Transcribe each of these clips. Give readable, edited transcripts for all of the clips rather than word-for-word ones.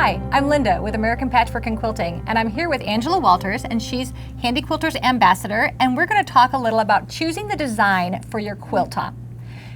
Hi, I'm Linda with American Patchwork and Quilting, and I'm here with Angela Walters, and she's Handy Quilters Ambassador, and we're going to talk a little about choosing the design for your quilt top.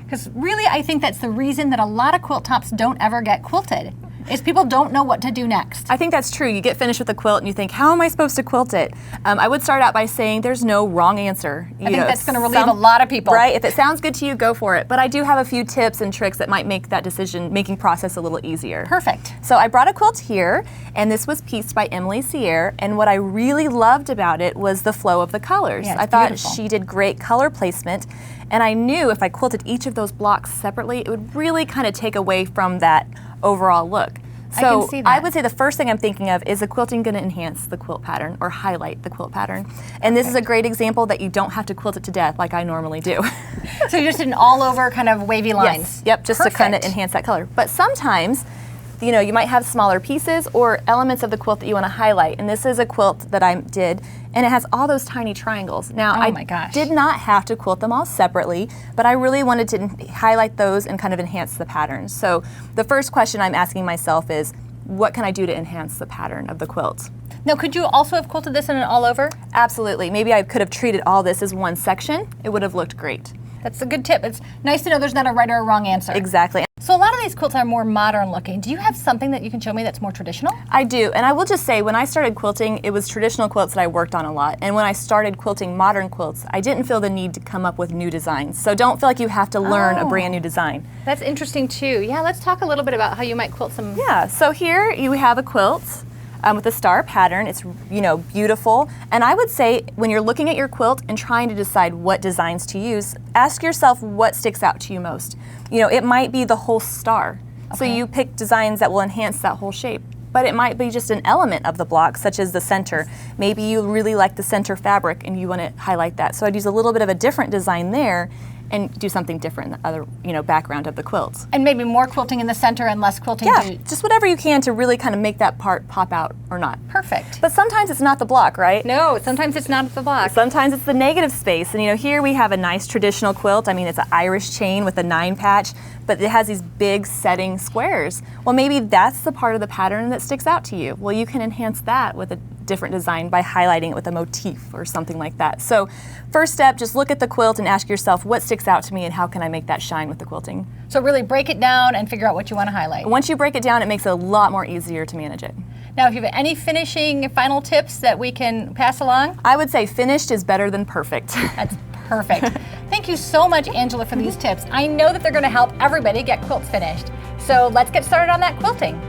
Because really, I think that's the reason that a lot of quilt tops don't ever get quilted, is people don't know what to do next. I think that's true. You get finished with a quilt and you think, how am I supposed to quilt it? I would start out by saying there's no wrong answer. I think that's going to relieve a lot of people. Right? If it sounds good to you, go for it. But I do have a few tips and tricks that might make that decision-making process a little easier. Perfect. So I brought a quilt here, and this was pieced by Emily Sierre, and what I really loved about it was the flow of the colors. Yeah, I thought beautiful. she did great color placement, and I knew if I quilted each of those blocks separately, it would really kind of take away from that overall look. So I can see that. I would say the first thing I'm thinking of is quilting going to enhance the quilt pattern or highlight the quilt pattern. And this is a great example that you don't have to quilt it to death like I normally do. So you just did an all over kind of wavy lines. Yes, yep, just Perfect. to kind of enhance that color. But sometimes, you know, you might have smaller pieces or elements of the quilt that you want to highlight. And this is a quilt that I did, and it has all those tiny triangles. Now, Oh my gosh. did not have to quilt them all separately, but I really wanted to highlight those and kind of enhance the pattern. So the first question I'm asking myself is, what can I do to enhance the pattern of the quilt? Now, could you also have quilted this in an all over? Absolutely. Maybe I could have treated all this as one section. It would have looked great. That's a good tip. It's nice to know there's not a right or a wrong answer. Exactly. So a lot of these quilts are more modern looking. Do you have something that you can show me that's more traditional? I do, and I will just say, when I started quilting, it was traditional quilts that I worked on a lot. And when I started quilting modern quilts, I didn't feel the need to come up with new designs. So don't feel like you have to learn a brand new design. That's interesting too. Yeah, let's talk a little bit about how you might quilt some. Yeah, so here you have a quilt with a star pattern. It's, you know, beautiful. And I would say when you're looking at your quilt and trying to decide what designs to use, ask yourself what sticks out to you most. You know, it might be the whole star. So you pick designs that will enhance that whole shape. But it might be just an element of the block, such as the center. Maybe you really like the center fabric and you want to highlight that. So I'd use a little bit of a different design there and do something different in the other, you know, background of the quilt. And maybe more quilting in the center and less quilting. Yeah, just whatever you can to really kind of make that part pop out or not. Perfect. But sometimes it's not the block, right? No, sometimes it's not the block. Sometimes it's the negative space. And you know, here we have a nice traditional quilt. I mean, it's an Irish chain with a 9 patch, but it has these big setting squares. Well, maybe that's the part of the pattern that sticks out to you. Well, you can enhance that with a different design by highlighting it with a motif or something like that. So first step, just look at the quilt and ask yourself, what sticks out to me and how can I make that shine with the quilting? So really break it down and figure out what you want to highlight. Once you break it down, it makes it a lot more easier to manage it. Now, if you have any finishing final tips that we can pass along? I would say finished is better than perfect. That's perfect. Thank you so much, Angela, for these tips. I know that they're going to help everybody get quilts finished. So let's get started on that quilting.